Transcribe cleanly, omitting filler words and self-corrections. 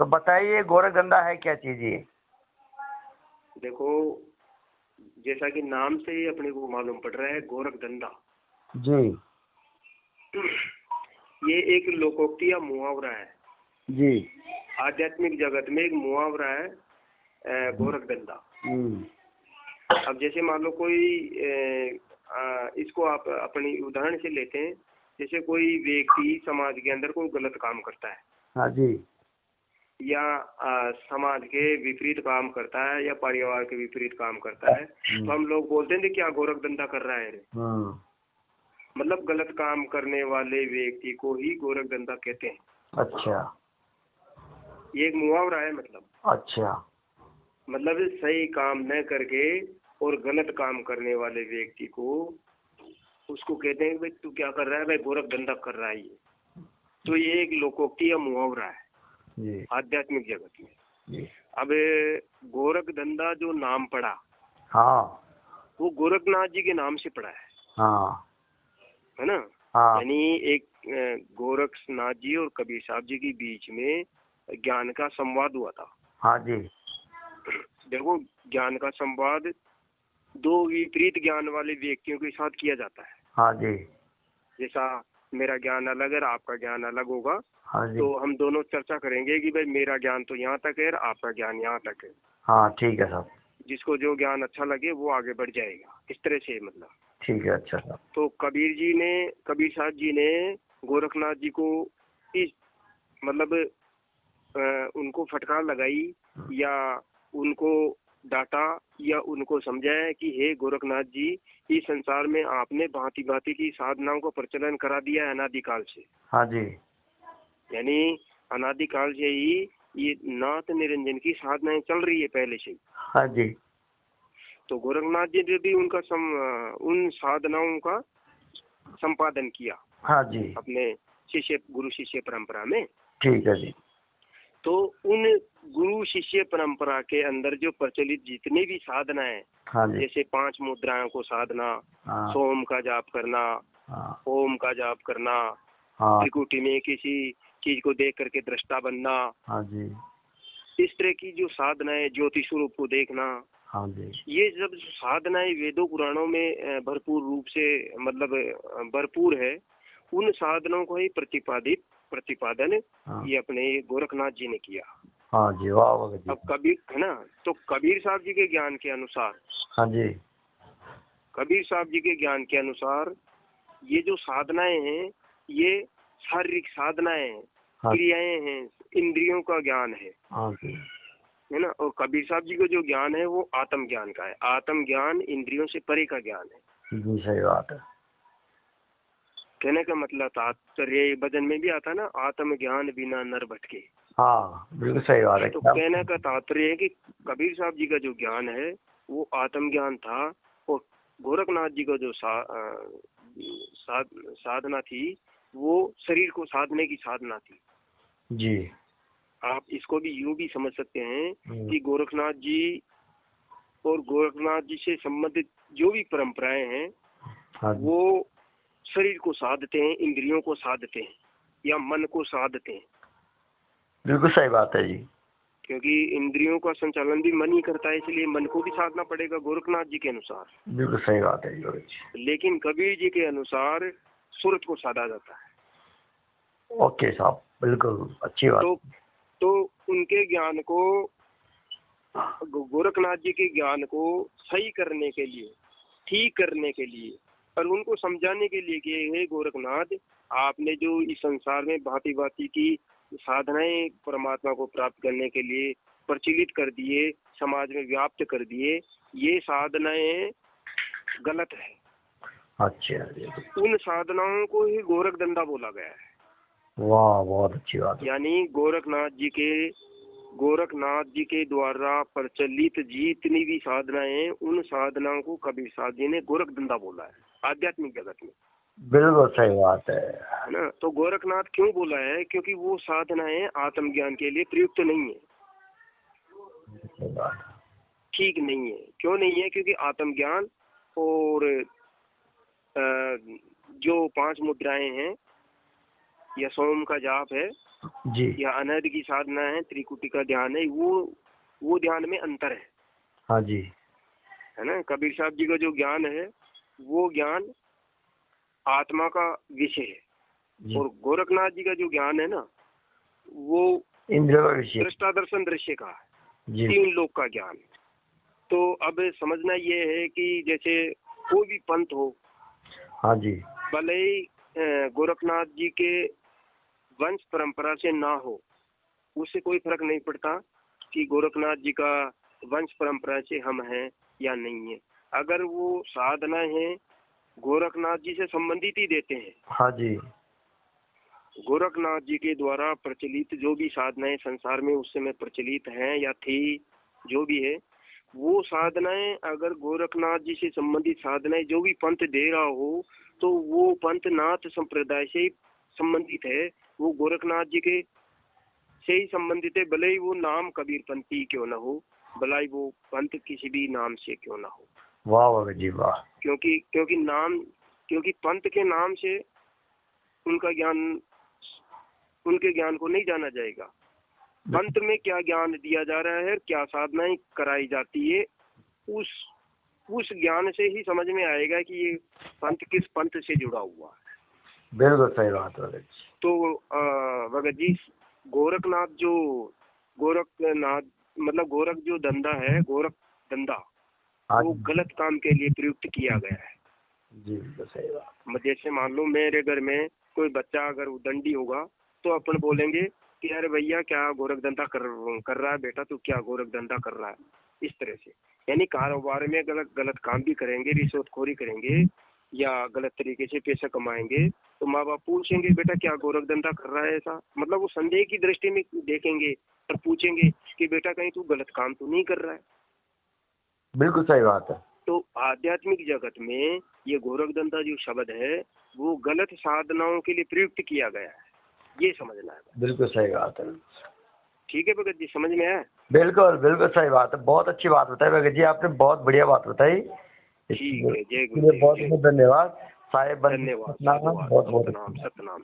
तो बताइए गोरख धंधा है क्या चीज ये? देखो, जैसा कि नाम से ही अपने को मालूम पड़ रहा है, गोरख धंधा जी ये एक लोकोक्ति या मुहावरा है जी। आध्यात्मिक जगत में, एक मुहावरा है गोरख धंधा। अब जैसे मान लो कोई इसको आप अपनी उदाहरण से लेते हैं, जैसे कोई व्यक्ति समाज के अंदर कोई गलत काम करता है, हाँ जी, या समाज के विपरीत काम करता है, या परिवार के विपरीत काम करता है, तो हम लोग बोलते हैं क्या गोरख धंधा कर रहा है रे। मतलब गलत काम करने वाले व्यक्ति को ही गोरख धंधा कहते हैं। अच्छा, ये एक मुहावरा है। मतलब अच्छा, मतलब सही काम न करके और गलत काम करने वाले व्यक्ति को उसको कहते हैं भाई तू क्या कर रहा है, भाई गोरख धंधा कर रहा है ये। तो ये एक लोकोक्ति या मुहावरा है आध्यात्मिक जगत में। अब गोरख धंधा जो नाम पड़ा, हाँ, वो गोरखनाथ जी के नाम से पड़ा है। हाँ, है ना। हाँ, यानी एक गोरखनाथ जी और कबीर साहब जी के बीच में ज्ञान का संवाद हुआ था। हाँ जी। देखो, ज्ञान का संवाद दो विपरीत ज्ञान वाले व्यक्तियों के साथ किया जाता है। हाँ जी। जैसा मेरा ज्ञान अलग है, आपका ज्ञान अलग होगा। हाँ जी। तो हम दोनों चर्चा करेंगे कि भाई मेरा ज्ञान तो यहाँ तक है, आपका ज्ञान यहाँ तक है। हाँ ठीक है साहब। जिसको जो ज्ञान अच्छा लगे वो आगे बढ़ जाएगा, इस तरह से। मतलब ठीक है, अच्छा साहब। तो कबीर साहब जी ने गोरखनाथ जी को इस मतलब उनको फटकार लगाई, या उनको डांटा, या उनको समझाया कि हे गोरखनाथ जी, इस संसार में आपने भांति भांति की साधनाओं का प्रचलन करा दिया है अनादिकाल से। हाँ जी। यानी अनादिकाल से ही ये नाथ निरंजन की साधनाएं चल रही है पहले से। हाँ जी। तो गोरखनाथ जी ने भी उन साधनाओं का संपादन किया। हाँ जी, अपने गुरु शिष्य परंपरा में। ठीक है जी। तो उन गुरु शिष्य परंपरा के अंदर जो प्रचलित जितने भी साधना है, हाँ जी, जैसे 5 मुद्राओं को साधना, हाँ, सोम का जाप करना, हाँ, ओम का जाप करना, हाँ, त्रिकुटी में किसी चीज को देख करके दृष्टा बनना, हाँ जी, इस तरह की जो साधना है, ज्योति स्वरूप को देखना, हाँ जी, ये सब साधनाएं वेदों पुराणों में भरपूर रूप से मतलब भरपूर है। उन साधनों को ही प्रतिपादन, हाँ, ये अपने गोरखनाथ जी ने किया। हाँ जी, वाह वाह। अब कबीर है ना, तो कबीर साहब जी के ज्ञान के अनुसार, हाँ जी, कबीर साहब जी के ज्ञान के अनुसार ये जो साधनाएं हैं, ये शारीरिक साधनाएं हैं, हाँ, क्रियाएं हैं, इंद्रियों का ज्ञान है, हाँ जी, है ना। और कबीर साहब जी को जो ज्ञान है वो आत्म ज्ञान का है। आत्म ज्ञान इंद्रियों से परे का ज्ञान है। जी सही बात है। कहने का मतलब तात्पर्य भजन में भी आता है ना, आत्म ज्ञान बिना नर भटके। हाँ बिल्कुल सही बात है। तो कहने का तात्पर्य है कि कबीर साहब जी का जो ज्ञान है वो आत्म ज्ञान था, और गोरखनाथ जी का जो साधना थी वो शरीर को साधने की साधना थी। जी, आप इसको भी यूं भी समझ सकते हैं कि गोरखनाथ जी और गोरखनाथ जी से संबंधित जो भी परंपराएं हैं, हाँ, वो शरीर को साधते हैं, इंद्रियों को साधते हैं, या मन को साधते हैं। बिल्कुल सही बात है जी। क्योंकि इंद्रियों का संचालन भी मन ही करता है, इसलिए मन को भी साधना पड़ेगा गोरखनाथ जी के अनुसार। बिल्कुल सही बात है जी। लेकिन कबीर जी के अनुसार सूरत को साधा जाता है। ओके साहब, बिल्कुल अच्छी बात। तो उनके ज्ञान को, गोरखनाथ जी के ज्ञान को सही करने के लिए, ठीक करने के लिए, और उनको समझाने के लिए कि हे गोरखनाथ, आपने जो इस संसार में भांति भांति की साधनाएं परमात्मा को प्राप्त करने के लिए प्रचलित कर दिए, समाज में व्याप्त कर दिए, ये साधनाएं गलत है। अच्छा, उन साधनाओं को ही गोरख धंधा बोला गया है। वाह, बहुत अच्छी बात। यानी गोरखनाथ जी के द्वारा प्रचलित जितनी भी साधनाएं हैं, उन साधनाओं को कबीर साहब जी ने गोरख धंधा बोला है आध्यात्मिक जगत में। बिल्कुल सही बात है ना। तो गोरखनाथ क्यों बोला है? क्योंकि वो साधनाएं आत्मज्ञान के लिए प्रयुक्त नहीं है, ठीक नहीं है। क्यों नहीं है? क्योंकि आत्मज्ञान और जो 5 मुद्राएं हैं या सोम का जाप है, जी, या अनहद की साधना है, त्रिकुटी का ध्यान है, वो ध्यान में अंतर है। हाँ जी, है ना। कबीर साहब जी का जो ज्ञान है वो ज्ञान आत्मा का विषय है, और गोरखनाथ जी का जो ज्ञान है ना वो इंद्रियों का विषय, दृष्टा दर्शन दृश्य का है, जी, 3 लोक का ज्ञान। तो अब समझना ये है कि जैसे कोई भी पंथ हो, हाँ जी, भले ही गोरखनाथ जी के वंश परंपरा से ना हो, उससे कोई फर्क नहीं पड़ता कि गोरखनाथ जी का वंश परंपरा से हम हैं या नहीं है। अगर वो साधना है गोरखनाथ जी से संबंधित ही देते हैं। हाँ जी, गोरखनाथ जी के द्वारा प्रचलित जो भी साधनाएं संसार में उस समय प्रचलित हैं या थी, जो भी है, वो साधनाएं अगर गोरखनाथ जी से संबंधित साधनाएं जो भी पंथ दे रहा हो, तो वो पंथ नाथ संप्रदाय से ही संबंधित है, वो गोरखनाथ जी के से ही संबंधित है, भले ही वो नाम कबीर पंथी क्यों ना हो, भले ही वो पंथ किसी भी नाम से क्यों ना हो। वाह भगत जी वाह। क्योंकि पंथ के नाम से उनका ज्ञान, उनके ज्ञान को नहीं जाना जाएगा। पंथ में क्या ज्ञान दिया जा रहा है, क्या साधनाएं कराई जाती है, उस ज्ञान से ही समझ में आएगा कि ये पंथ किस पंथ से जुड़ा हुआ है। बिल्कुल सही बात है। तो भगत जी, गोरखनाथ मतलब गोरख जो धंधा है, गोरख धंधा, वो गलत काम के लिए प्रयुक्त किया गया है। जी सही बात। जैसे मान लो मेरे घर में कोई बच्चा अगर उदंडी होगा तो अपन बोलेंगे कि अरे भैया क्या गोरख धंधा कर रहा है बेटा, तू क्या गोरख धंधा कर रहा है, इस तरह से। यानी कारोबार में गलत काम भी करेंगे, रिश्वतखोरी करेंगे या गलत तरीके से पैसा कमाएंगे, तो माँ बाप पूछेंगे बेटा क्या गोरख धंधा कर रहा है, ऐसा मतलब वो संदेह की दृष्टि में देखेंगे और पूछेंगे कि बेटा कहीं तू गलत काम तो नहीं कर रहा है। बिल्कुल सही बात है। तो आध्यात्मिक जगत में ये गोरख धंधा जो शब्द है वो गलत साधनाओं के लिए प्रयुक्त किया गया है, ये समझना है। बिल्कुल सही बात है। ठीक है भगत जी, समझ में आया? बिल्कुल बिल्कुल सही बात है, बहुत अच्छी बात बताई भगत जी, आपने बहुत बढ़िया बात बताई। ठीक है, जय गुरु, बहुत बहुत धन्यवाद साहेब। धन्यवाद, बहुत बहुत सतनाम।